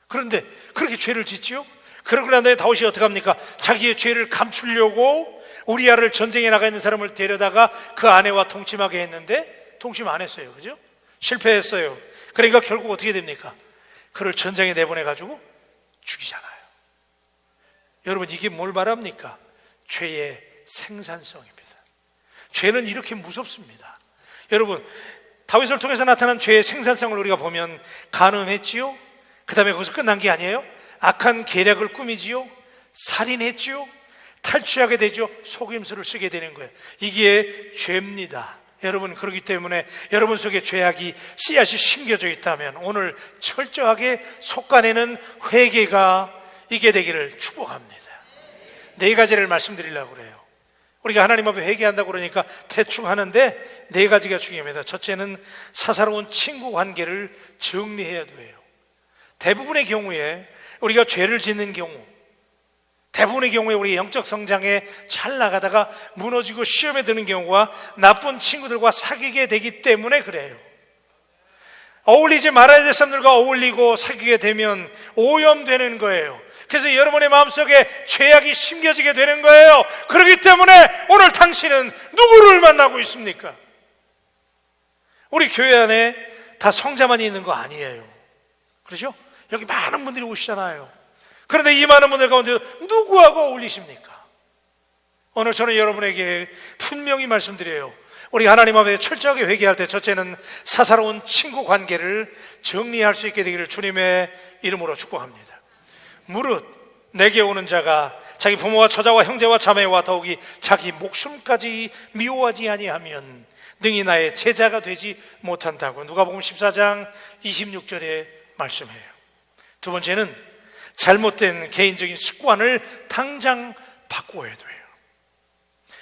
그런데 그렇게 죄를 짓지요? 그러고 난 다음에 다윗이 어떻게 합니까? 자기의 죄를 감추려고 우리아를 전쟁에 나가 있는 사람을 데려다가 그 아내와 동침하게 했는데 동침 안 했어요. 그죠? 실패했어요. 그러니까 결국 어떻게 됩니까? 그를 전쟁에 내보내가지고 죽이잖아요. 여러분, 이게 뭘 말합니까? 죄의 생산성입니다. 죄는 이렇게 무섭습니다. 여러분, 다윗을 통해서 나타난 죄의 생산성을 우리가 보면 간음했지요? 그 다음에 거기서 끝난 게 아니에요. 악한 계략을 꾸미지요? 살인했지요? 탈취하게 되죠? 속임수를 쓰게 되는 거예요. 이게 죄입니다. 여러분, 그렇기 때문에 여러분 속에 죄악이 씨앗이 심겨져 있다면 오늘 철저하게 속간에는 회개가 있게 되기를 축복합니다. 4가지를 말씀드리려고 그래요. 우리가 하나님 앞에 회개한다고 그러니까 대충 하는데 4가지가 중요합니다. 첫째는 사사로운 친구 관계를 정리해야 돼요. 대부분의 경우에 우리가 죄를 짓는 경우, 대부분의 경우에 우리 영적 성장에 잘 나가다가 무너지고 시험에 드는 경우가 나쁜 친구들과 사귀게 되기 때문에 그래요. 어울리지 말아야 될 사람들과 어울리고 사귀게 되면 오염되는 거예요. 그래서 여러분의 마음속에 죄악이 심겨지게 되는 거예요. 그렇기 때문에 오늘 당신은 누구를 만나고 있습니까? 우리 교회 안에 다 성자만 있는 거 아니에요. 그렇죠? 여기 많은 분들이 오시잖아요. 그런데 이 많은 분들 가운데 누구하고 어울리십니까? 오늘 저는 여러분에게 분명히 말씀드려요. 우리 하나님 앞에 철저하게 회개할 때 첫째는 사사로운 친구 관계를 정리할 수 있게 되기를 주님의 이름으로 축복합니다. 무릇 내게 오는 자가 자기 부모와 처자와 형제와 자매와 더욱이 자기 목숨까지 미워하지 아니하면 능히 나의 제자가 되지 못한다고 누가복음 14장 26절에 말씀해요. 두 번째는 잘못된 개인적인 습관을 당장 바꾸어야 돼요.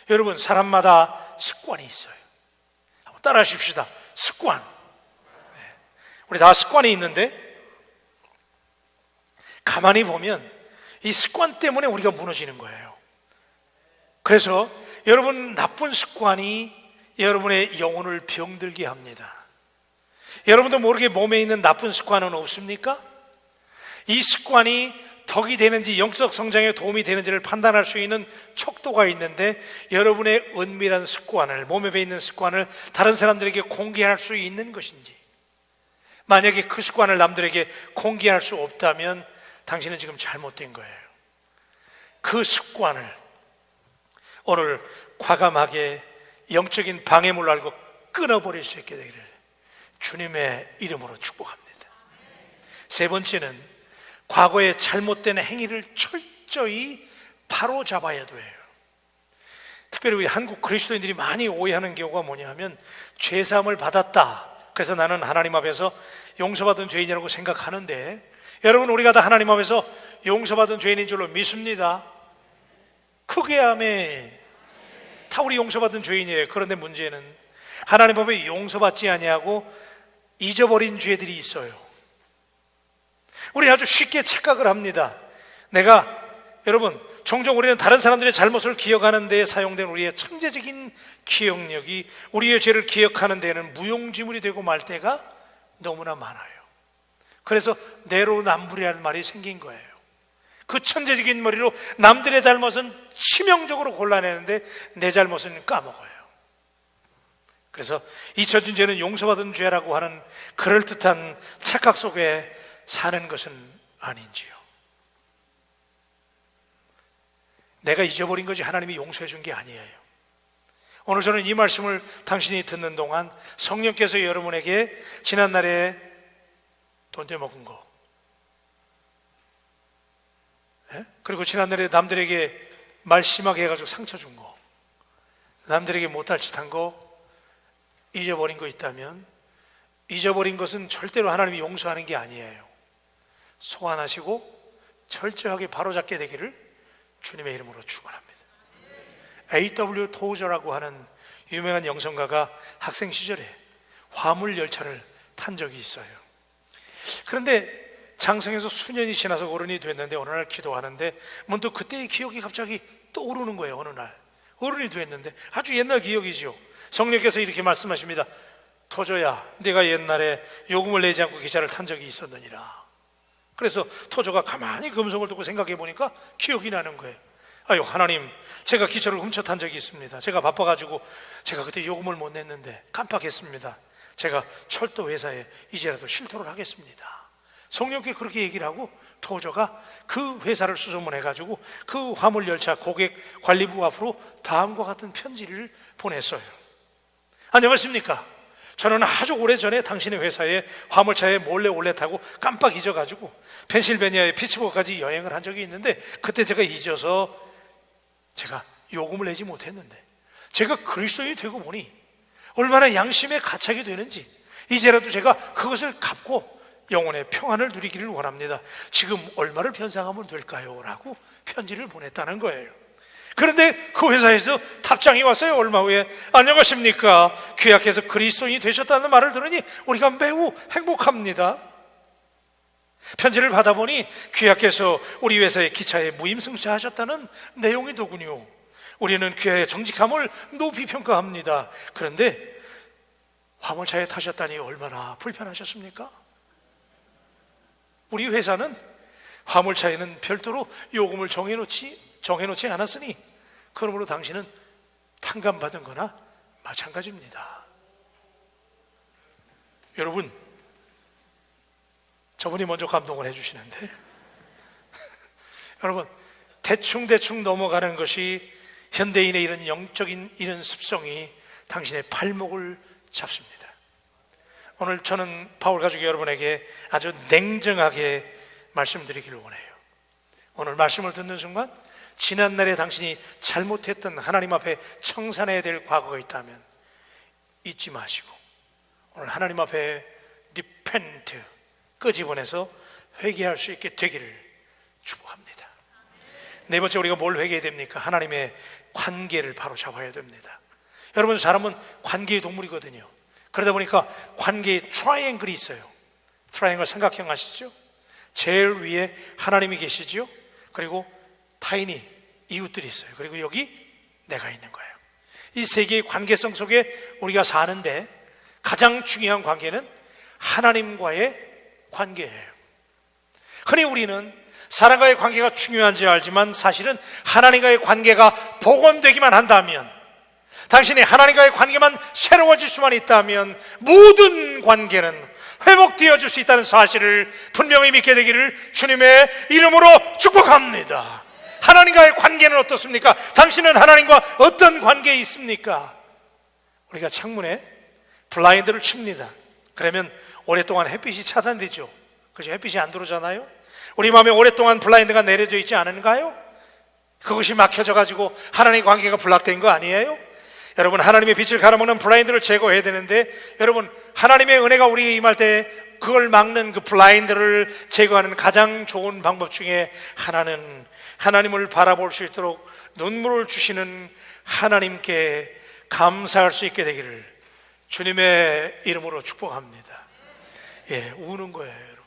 여러분, 사람마다 습관이 있어요. 한번 따라 하십시다. 습관. 우리 다 습관이 있는데 가만히 보면 이 습관 때문에 우리가 무너지는 거예요. 그래서 여러분, 나쁜 습관이 여러분의 영혼을 병들게 합니다. 여러분도 모르게 몸에 있는 나쁜 습관은 없습니까? 이 습관이 덕이 되는지 영적 성장에 도움이 되는지를 판단할 수 있는 척도가 있는데 여러분의 은밀한 습관을, 몸에 배 있는 습관을 다른 사람들에게 공개할 수 있는 것인지, 만약에 그 습관을 남들에게 공개할 수 없다면 당신은 지금 잘못된 거예요. 그 습관을 오늘 과감하게 영적인 방해물로 알고 끊어버릴 수 있게 되기를 주님의 이름으로 축복합니다. 세 번째는 과거의 잘못된 행위를 철저히 바로잡아야 돼요. 특별히 우리 한국 그리스도인들이 많이 오해하는 경우가 뭐냐 하면 죄사함을 받았다, 그래서 나는 하나님 앞에서 용서받은 죄인이라고 생각하는데, 여러분, 우리가 다 하나님 앞에서 용서받은 죄인인 줄로 믿습니다. 크게 아멘. 다 우리 용서받은 죄인이에요. 그런데 문제는 하나님 앞에 용서받지 아니하고 잊어버린 죄들이 있어요. 우리 아주 쉽게 착각을 합니다. 여러분, 종종 우리는 다른 사람들의 잘못을 기억하는 데에 사용된 우리의 천재적인 기억력이 우리의 죄를 기억하는 데에는 무용지물이 되고 말 때가 너무나 많아요. 그래서 내로남불이라는 말이 생긴 거예요. 그 천재적인 머리로 남들의 잘못은 치명적으로 골라내는데 내 잘못은 까먹어요. 그래서 잊혀진 죄는 용서받은 죄라고 하는 그럴듯한 착각 속에 사는 것은 아닌지요. 내가 잊어버린 거지 하나님이 용서해 준 게 아니에요. 오늘 저는 이 말씀을 당신이 듣는 동안 성령께서 여러분에게 지난날에 돈 떼먹은 거, 그리고 지난날에 남들에게 말 심하게 해가지고 상처 준 거, 남들에게 못할 짓 한 거 잊어버린 거 있다면, 잊어버린 것은 절대로 하나님이 용서하는 게 아니에요. 소환하시고 철저하게 바로잡게 되기를 주님의 이름으로 축원합니다. A.W. 토저라고 하는 유명한 영성가가 학생 시절에 화물 열차를 탄 적이 있어요. 그런데 장성에서 수년이 지나서 어른이 됐는데 어느 날 기도하는데 문득 그때의 기억이 갑자기 떠오르는 거예요. 어느 날 어른이 됐는데 아주 옛날 기억이죠. 성령께서 이렇게 말씀하십니다. 토조야, 네가 옛날에 요금을 내지 않고 기차를 탄 적이 있었느니라. 그래서 토조가 가만히 금성을 두고 생각해 보니까 기억이 나는 거예요. 아유, 하나님, 제가 기차를 훔쳐 탄 적이 있습니다. 제가 바빠가지고 제가 그때 요금을 못 냈는데 깜빡했습니다. 제가 철도 회사에 이제라도 실토를 하겠습니다. 성령께 그렇게 얘기를 하고 토조가 그 회사를 수소문해가지고 그 화물열차 고객관리부 앞으로 다음과 같은 편지를 보냈어요. 안녕하십니까? 저는 아주 오래전에 당신의 회사에 화물차에 몰래 타고 깜빡 잊어가지고 펜실베니아의 피츠버그까지 여행을 한 적이 있는데 그때 제가 잊어서 제가 요금을 내지 못했는데 제가 그리스도인이 되고 보니 얼마나 양심의 가책이 되는지 이제라도 제가 그것을 갚고 영혼의 평안을 누리기를 원합니다. 지금 얼마를 변상하면 될까요? 라고 편지를 보냈다는 거예요. 그런데 그 회사에서 답장이 왔어요. 얼마 후에. 안녕하십니까? 귀하께서 그리스도인이 되셨다는 말을 들으니 우리가 매우 행복합니다. 편지를 받아보니 귀하께서 우리 회사의 기차에 무임승차하셨다는 내용이더군요. 우리는 귀하의 정직함을 높이 평가합니다. 그런데 화물차에 타셨다니 얼마나 불편하셨습니까? 우리 회사는 화물차에는 별도로 요금을 정해놓지 않았으니 그러므로 당신은 탕감받은 거나 마찬가지입니다. 여러분, 저분이 먼저 감동을 해주시는데 여러분, 대충 넘어가는 것이 현대인의 이런 영적인 이런 습성이 당신의 발목을 잡습니다. 오늘 저는 바울 가족 여러분에게 아주 냉정하게 말씀드리기를 원해요. 오늘 말씀을 듣는 순간 지난날에 당신이 잘못했던 하나님 앞에 청산해야 될 과거가 있다면 잊지 마시고 오늘 하나님 앞에 repent, 끄집어내서 회개할 수 있게 되기를 축복합니다. 네 번째, 우리가 뭘 회개해야 됩니까? 하나님의 관계를 바로 잡아야 됩니다. 여러분, 사람은 관계의 동물이거든요. 그러다 보니까 관계의 트라이앵글이 있어요. 트라이앵글 삼각형 아시죠? 제일 위에 하나님이 계시죠? 그리고 타인이 이웃들이 있어요. 그리고 여기 내가 있는 거예요. 이 세 개의 관계성 속에 우리가 사는데 가장 중요한 관계는 하나님과의 관계예요. 흔히 우리는 사람과의 관계가 중요한지 알지만 사실은 하나님과의 관계가 복원되기만 한다면, 당신이 하나님과의 관계만 새로워질 수만 있다면 모든 관계는 회복되어질 수 있다는 사실을 분명히 믿게 되기를 주님의 이름으로 축복합니다. 하나님과의 관계는 어떻습니까? 당신은 하나님과 어떤 관계에 있습니까? 우리가 창문에 블라인드를 칩니다. 그러면 오랫동안 햇빛이 차단되죠. 그죠? 햇빛이 안 들어오잖아요. 우리 마음에 오랫동안 블라인드가 내려져 있지 않은가요? 그것이 막혀져 가지고 하나님의 관계가 블락된 거 아니에요? 여러분, 하나님의 빛을 가로막는 블라인드를 제거해야 되는데, 여러분, 하나님의 은혜가 우리에게 임할 때 그걸 막는 그 블라인드를 제거하는 가장 좋은 방법 중에 하나는 하나님을 바라볼 수 있도록 눈물을 주시는 하나님께 감사할 수 있게 되기를 주님의 이름으로 축복합니다. 예, 우는 거예요, 여러분.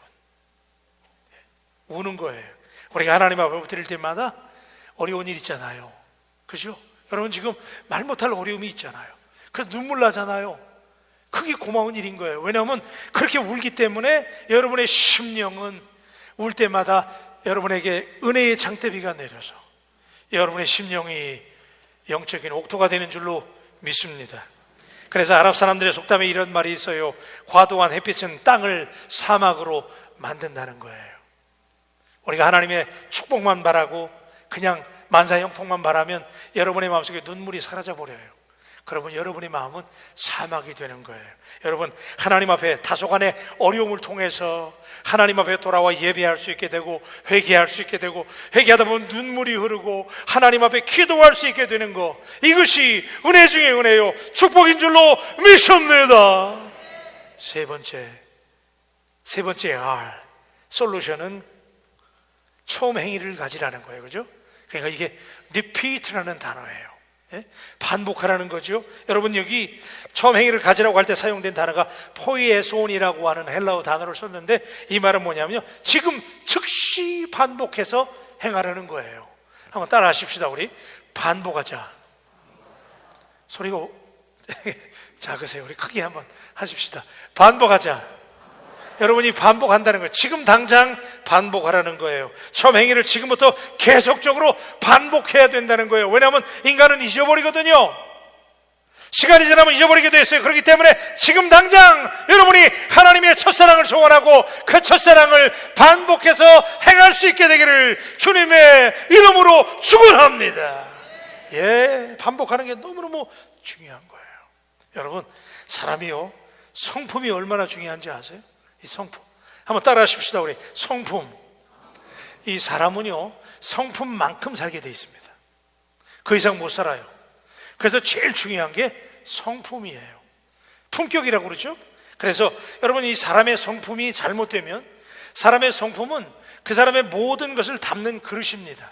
예, 우는 거예요. 우리가 하나님 앞에 드릴 때마다 어려운 일 있잖아요. 그죠? 여러분, 지금 말 못할 어려움이 있잖아요. 그래서 눈물 나잖아요. 그게 고마운 일인 거예요. 왜냐하면 그렇게 울기 때문에 여러분의 심령은 울 때마다 여러분에게 은혜의 장대비가 내려서 여러분의 심령이 영적인 옥토가 되는 줄로 믿습니다. 그래서 아랍 사람들의 속담에 이런 말이 있어요. 과도한 햇빛은 땅을 사막으로 만든다는 거예요. 우리가 하나님의 축복만 바라고 그냥 만사형통만 바라면 여러분의 마음속에 눈물이 사라져 버려요. 그러면 여러분의 마음은 사막이 되는 거예요. 여러분, 하나님 앞에 다소간의 어려움을 통해서 하나님 앞에 돌아와 예배할 수 있게 되고 회개할 수 있게 되고 회개하다 보면 눈물이 흐르고 하나님 앞에 기도할 수 있게 되는 거, 이것이 은혜 중에 은혜요, 축복인 줄로 믿습니다. 세 번째 R, 솔루션은 처음 행위를 가지라는 거예요. 그죠? 그러니까 이게 repeat라는 단어예요. 예? 반복하라는 거죠. 여러분, 여기 처음 행위를 가지라고 할 때 사용된 단어가 포이에손이라고 하는 헬라어 단어를 썼는데, 이 말은 뭐냐면요, 지금 즉시 반복해서 행하라는 거예요. 한번 따라 하십시다. 우리 반복하자. 소리가 작으세요. 우리 크게 한번 하십시다. 반복하자. 여러분이 반복한다는 거예요. 지금 당장 반복하라는 거예요. 처음 행위를 지금부터 계속적으로 반복해야 된다는 거예요. 왜냐하면 인간은 잊어버리거든요. 시간이 지나면 잊어버리게 돼 있어요. 그렇기 때문에 지금 당장 여러분이 하나님의 첫사랑을 소원하고 그 첫사랑을 반복해서 행할 수 있게 되기를 주님의 이름으로 축원합니다. 예, 반복하는 게 너무너무 중요한 거예요. 여러분, 사람이요, 성품이 얼마나 중요한지 아세요? 이 성품 한번 따라 하십시다. 우리 성품. 이 사람은요, 성품만큼 살게 돼 있습니다. 그 이상 못 살아요. 그래서 제일 중요한 게 성품이에요. 품격이라고 그러죠. 그래서 여러분, 이 사람의 성품이 잘못되면 사람의 성품은 그 사람의 모든 것을 담는 그릇입니다.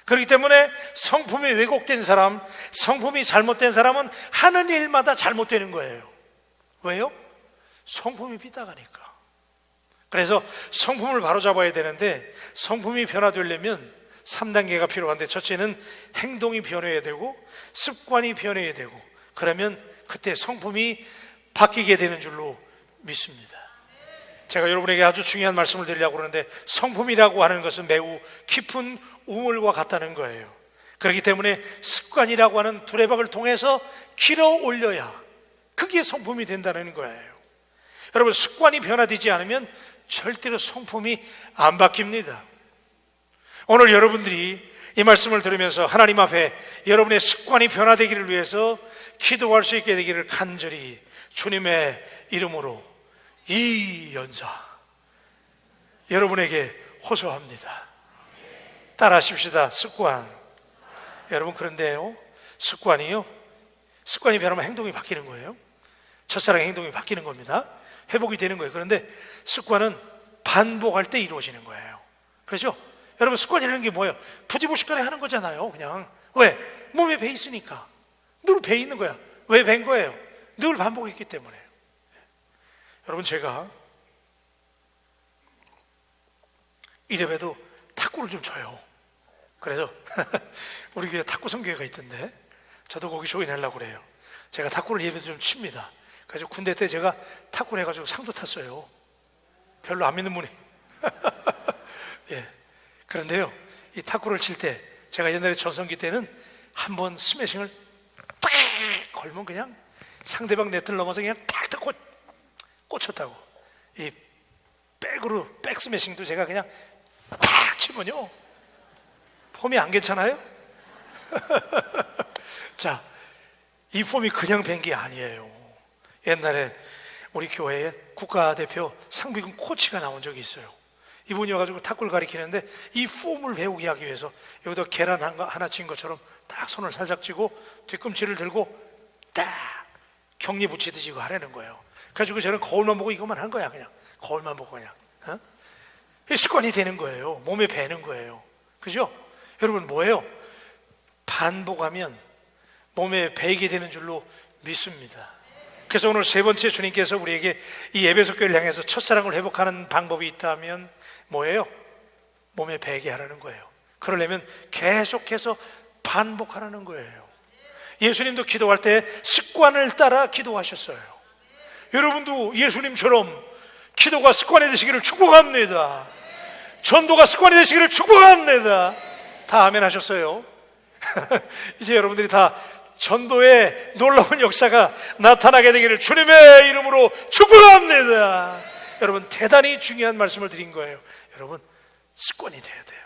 그렇기 때문에 성품이 왜곡된 사람, 성품이 잘못된 사람은 하는 일마다 잘못되는 거예요. 왜요? 성품이 삐딱하니까. 그래서 성품을 바로잡아야 되는데, 성품이 변화되려면 3단계가 필요한데, 첫째는 행동이 변해야 되고 습관이 변해야 되고, 그러면 그때 성품이 바뀌게 되는 줄로 믿습니다. 제가 여러분에게 아주 중요한 말씀을 드리려고 그러는데, 성품이라고 하는 것은 매우 깊은 우물과 같다는 거예요. 그렇기 때문에 습관이라고 하는 두레박을 통해서 길어 올려야 그게 성품이 된다는 거예요. 여러분, 습관이 변화되지 않으면 절대로 성품이 안 바뀝니다. 오늘 여러분들이 이 말씀을 들으면서 하나님 앞에 여러분의 습관이 변화되기를 위해서 기도할 수 있게 되기를 간절히 주님의 이름으로 이 연사 여러분에게 호소합니다. 따라 하십시다. 습관. 여러분, 그런데요, 습관이 변하면 행동이 바뀌는 거예요. 첫사랑의 행동이 바뀌는 겁니다. 회복이 되는 거예요. 그런데 습관은 반복할 때 이루어지는 거예요. 그렇죠? 여러분, 습관이라는 게 뭐예요? 부지불식간에 하는 거잖아요. 그냥. 왜? 몸에 배 있으니까. 늘 배 있는 거야. 왜 배인 거예요? 늘 반복했기 때문에. 여러분, 제가 이래봬도 탁구를 좀 쳐요. 그래서 우리 교회 탁구 성교회가 있던데 저도 거기 조인하려고 그래요. 제가 탁구를 예배도 좀 칩니다. 그래서 군대 때 제가 탁구를 해가지고 상도 탔어요. 별로 안 믿는 분이. 예. 그런데요, 이 탁구를 칠 때 제가 옛날에 전성기 때는 한번 스매싱을 딱 걸면 그냥 상대방 네트를 넘어서 그냥 탁탁 꽂혔다고. 이 백 스매싱도 제가 그냥 탁 치면요, 폼이 안 괜찮아요? 자, 이 폼이 그냥 뵌 게 아니에요. 옛날에 우리 교회에 국가대표 상비군 코치가 나온 적이 있어요. 이분이 와가지고 탁구를 가리키는데 이 폼을 배우게 하기 위해서 여기다 계란 하나 친 것처럼 딱 손을 살짝 쥐고 뒤꿈치를 들고 딱 격리 붙이듯이 이거 하라는 거예요. 그래가지고 저는 거울만 보고 이것만 한 거야. 그냥 거울만 보고 그냥. 습관이 되는 거예요. 몸에 배는 거예요. 그죠? 여러분, 뭐예요? 반복하면 몸에 배이게 되는 줄로 믿습니다. 그래서 오늘 세 번째, 주님께서 우리에게 이 에베소 교회를 향해서 첫사랑을 회복하는 방법이 있다면 뭐예요? 몸에 배게 하라는 거예요. 그러려면 계속해서 반복하라는 거예요. 예수님도 기도할 때 습관을 따라 기도하셨어요. 여러분도 예수님처럼 기도가 습관이 되시기를 축복합니다. 전도가 습관이 되시기를 축복합니다. 다 아멘 하셨어요? 이제 여러분들이 다 전도의 놀라운 역사가 나타나게 되기를 주님의 이름으로 축복합니다. 여러분, 대단히 중요한 말씀을 드린 거예요. 여러분, 습관이 돼야 돼요.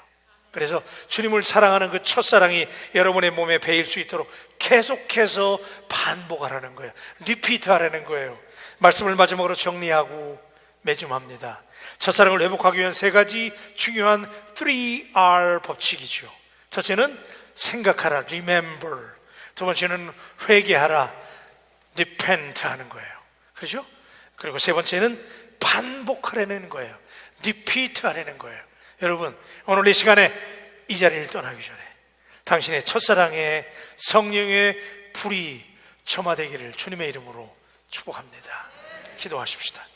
그래서 주님을 사랑하는 그 첫사랑이 여러분의 몸에 배일 수 있도록 계속해서 반복하라는 거예요. 리피트하라는 거예요. 말씀을 마지막으로 정리하고 매짐합니다. 첫사랑을 회복하기 위한 세 가지 중요한 3R 법칙이죠. 첫째는 생각하라, remember. 두 번째는 회개하라, repent 하는 거예요. 그렇죠? 그리고 세 번째는 반복하라는 거예요. repeat 하라는 거예요. 여러분, 오늘 이 시간에 이 자리를 떠나기 전에 당신의 첫사랑에 성령의 불이 점화되기를 주님의 이름으로 축복합니다. 기도하십시다.